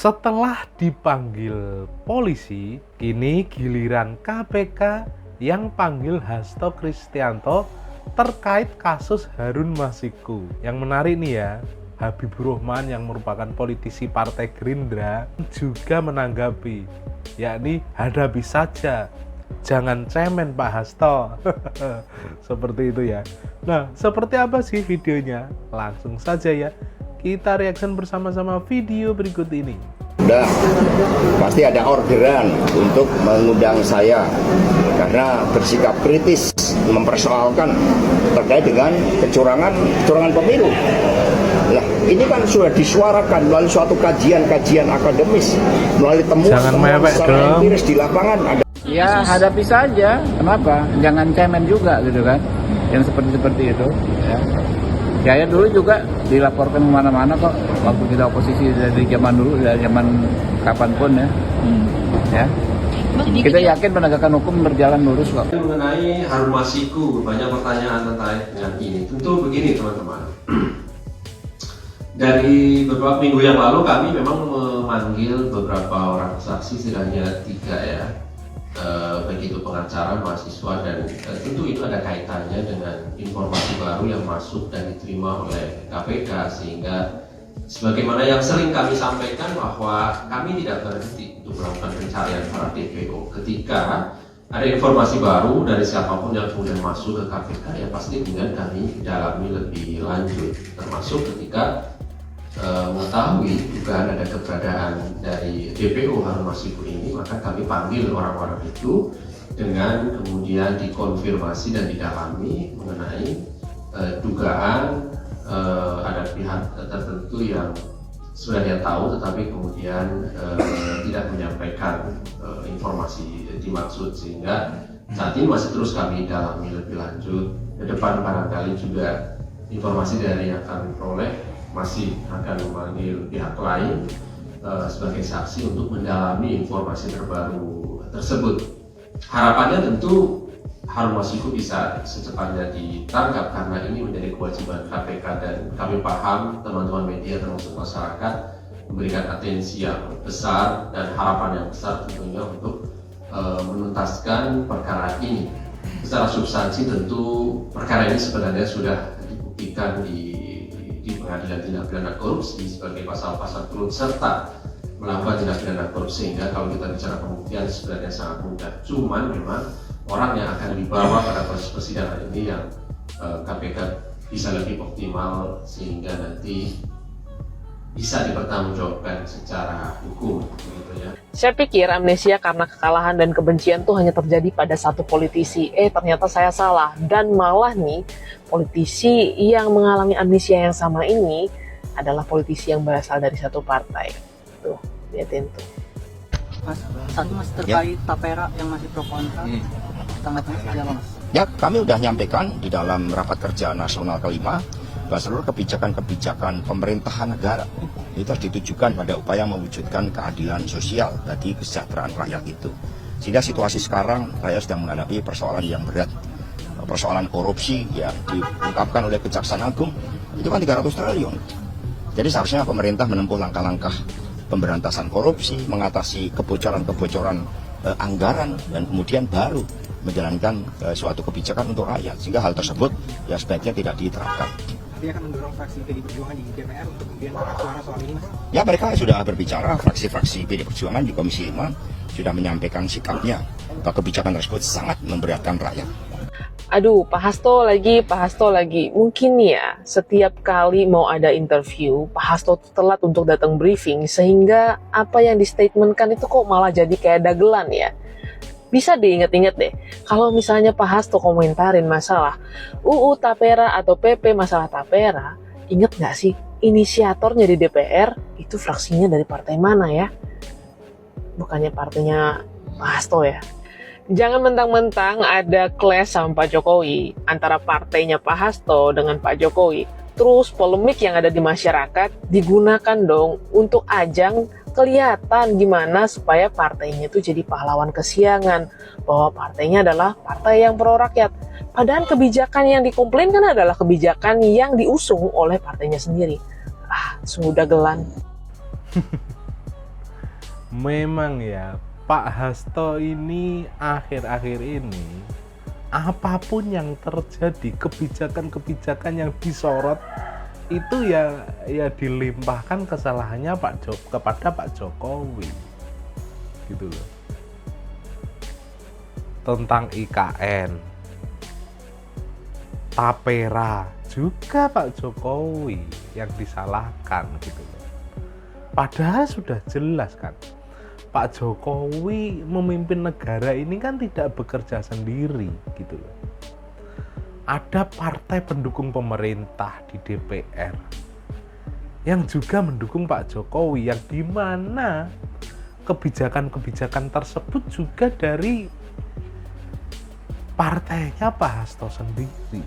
Setelah dipanggil polisi, kini giliran KPK yang panggil Hasto Kristianto terkait kasus Harun Masiku. Yang menarik nih ya, Habibur Rahman yang merupakan politisi Partai Gerindra juga menanggapi, yakni hadapi saja, jangan cemen Pak Hasto. Seperti itu ya. Nah, seperti apa sih videonya? Langsung saja ya, kita reaction bersama-sama video berikut ini. Udah, pasti ada orderan untuk mengundang saya karena bersikap kritis mempersoalkan terkait dengan kecurangan pemilu. Nah, ini kan sudah disuarakan melalui suatu kajian akademis, melalui temuan secara empiris di lapangan. Ya hadapi saja, kenapa? Jangan cemen juga gitu kan, yang seperti itu. Ya dulu juga dilaporkan kemana-mana kok, waktu kita oposisi dari zaman dulu, dari zaman kapanpun ya. Ya. Kita yakin penegakan hukum berjalan lurus kok. Mengenai Harun Masiku, banyak pertanyaan terkait dengan ini. Tentu begini teman-teman. Dari beberapa minggu yang lalu kami memang memanggil beberapa orang saksi, setidaknya 3 ya. Begitu pengacara, mahasiswa, dan tentu itu ada kaitannya dengan informasi baru yang masuk dan diterima oleh KPK, sehingga sebagaimana yang sering kami sampaikan bahwa kami tidak berhenti untuk melakukan pencarian para DPO. Ketika ada informasi baru dari siapapun yang kemudian masuk ke KPK, ya pasti kemudian kami dalami lebih lanjut, termasuk ketika mengetahui dugaan ada keberadaan dari DPO Harun Masiku ini, maka kami panggil orang-orang itu dengan kemudian dikonfirmasi dan didalami mengenai dugaan ada pihak tertentu yang sudah dia tahu tetapi kemudian tidak menyampaikan informasi dimaksud, sehingga saat ini masih terus kami dalami lebih lanjut. Ke depan barangkali juga informasi dari yang kami peroleh masih akan memanggil pihak lain sebagai saksi untuk mendalami informasi terbaru tersebut. Harapannya tentu Harun Masiku bisa secepatnya ditangkap, karena ini menjadi kewajiban KPK, dan kami paham teman-teman media termasuk masyarakat memberikan atensi yang besar dan harapan yang besar tentunya untuk menuntaskan perkara ini. Secara substansi tentu perkara ini sebenarnya sudah dibuktikan di Pengadilan Tindak Pidana Korupsi sebagai pasal-pasal turut serta melakukan tindak pidana korupsi, sehingga kalau kita bicara pembuktian sebenarnya sangat mudah. Cuman memang orang yang akan dibawa pada proses persidangan ini yang KPK bisa lebih optimal sehingga nanti bisa dipertanggungjawabkan secara hukum, gitu ya. Saya pikir amnesia karena kekalahan dan kebencian tuh hanya terjadi pada satu politisi. Ternyata saya salah. Dan malah nih, politisi yang mengalami amnesia yang sama ini adalah politisi yang berasal dari satu partai. Tuh, lihatin tuh. Mas, satu mas terkait Tapera yang masih pro kontra, tanggapannya seperti apa mas? Ya, kami sudah nyampaikan di dalam rapat kerja nasional kelima bahwa seluruh kebijakan pemerintahan negara itu harus ditujukan pada upaya mewujudkan keadilan sosial bagi kesejahteraan rakyat itu. Sehingga situasi sekarang rakyat sedang menghadapi persoalan yang berat, persoalan korupsi yang diungkapkan oleh Kejaksaan Agung itu kan 300 triliun. Jadi seharusnya pemerintah menempuh langkah-langkah pemberantasan korupsi, mengatasi kebocoran-kebocoran anggaran, dan kemudian baru menjalankan suatu kebijakan untuk rakyat, sehingga hal tersebut ya sebaiknya tidak diterapkan. Dia akan mendorong fraksi PD Perjuangan di DPR untuk kemudian suara soal ini mas? Ya, mereka sudah berbicara, fraksi-fraksi PD Perjuangan di Komisi 5 sudah menyampaikan sikapnya bahwa kebijakan tersebut sangat memberatkan rakyat. Aduh, Pak Hasto lagi. Mungkin ya, setiap kali mau ada interview, Pak Hasto telat untuk datang briefing, sehingga apa yang di-statementkan itu kok malah jadi kayak dagelan ya. Bisa diinget-inget deh, kalau misalnya Pak Hasto komentarin masalah UU Tapera atau PP masalah Tapera, inget nggak sih inisiatornya di DPR itu fraksinya dari partai mana ya? Bukannya partainya Pak Hasto ya? Jangan mentang-mentang ada clash sama Pak Jokowi antara partainya Pak Hasto dengan Pak Jokowi, terus polemik yang ada di masyarakat digunakan dong untuk ajang kelihatan gimana supaya partainya itu jadi pahlawan kesiangan, bahwa partainya adalah partai yang pro rakyat. Padahal kebijakan yang dikomplainkan adalah kebijakan yang diusung oleh partainya sendiri. Sungguh dagelan. memang ya Pak Hasto ini akhir-akhir ini apapun yang terjadi, kebijakan-kebijakan yang disorot itu ya dilimpahkan kesalahannya kepada Pak Jokowi gitu loh. Tentang IKN, Tapera juga Pak Jokowi yang disalahkan gitu loh. Padahal sudah jelas kan Pak Jokowi memimpin negara ini kan tidak bekerja sendiri gitu loh. Ada partai pendukung pemerintah di DPR yang juga mendukung Pak Jokowi, yang dimana kebijakan-kebijakan tersebut juga dari partainya Pak Hasto sendiri.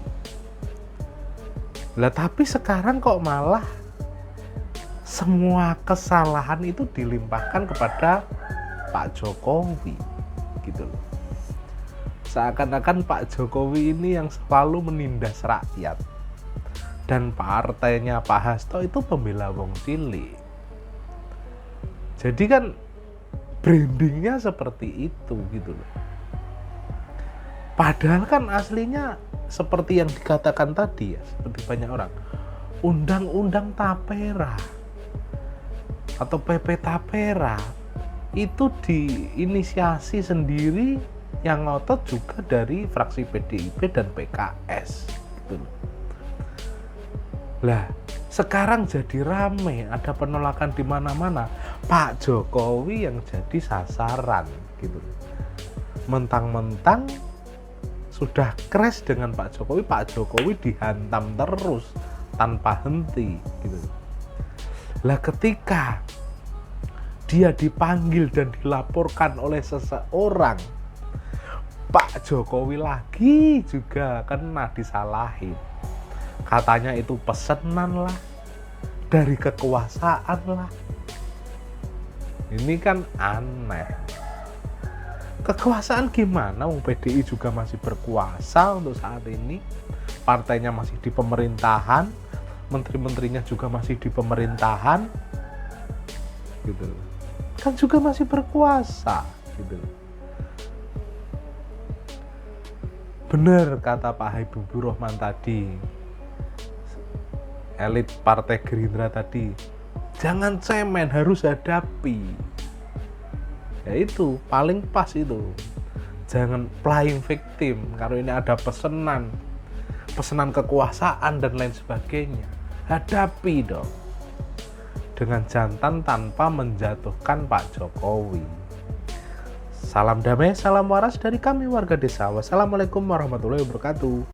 Lah tapi sekarang kok malah semua kesalahan itu dilimpahkan kepada Pak Jokowi gitu loh. Seakan-akan Pak Jokowi ini yang selalu menindas rakyat dan partainya Pak Hasto itu pembela wong cilik. Jadi kan brandingnya seperti itu gitu loh. Padahal kan aslinya seperti yang dikatakan tadi ya, seperti banyak orang, Undang-Undang Tapera atau PP Tapera itu diinisiasi sendiri, yang ngotot juga dari fraksi PDIP dan PKS gitu. Lah sekarang jadi rame, ada penolakan di mana-mana, Pak Jokowi yang jadi sasaran gitu. Mentang-mentang sudah crash dengan Pak Jokowi dihantam terus tanpa henti gitu. Lah ketika dia dipanggil dan dilaporkan oleh seseorang, Pak Jokowi lagi juga kena disalahin. Katanya itu pesanan lah, dari kekuasaan lah. Ini kan aneh. Kekuasaan gimana? Wong PDI juga masih berkuasa untuk saat ini. Partainya masih di pemerintahan, menteri-menterinya juga masih di pemerintahan. Gitu. Kan juga masih berkuasa, gitu. Benar kata Pak Habibur Rahman tadi, elit Partai Gerindra tadi, jangan cemen, harus hadapi. Ya itu paling pas itu, jangan playing victim. Kalau ini ada pesanan kekuasaan dan lain sebagainya, hadapi dong dengan jantan tanpa menjatuhkan Pak Jokowi. Salam damai, salam waras dari kami warga desa. Wassalamualaikum warahmatullahi wabarakatuh.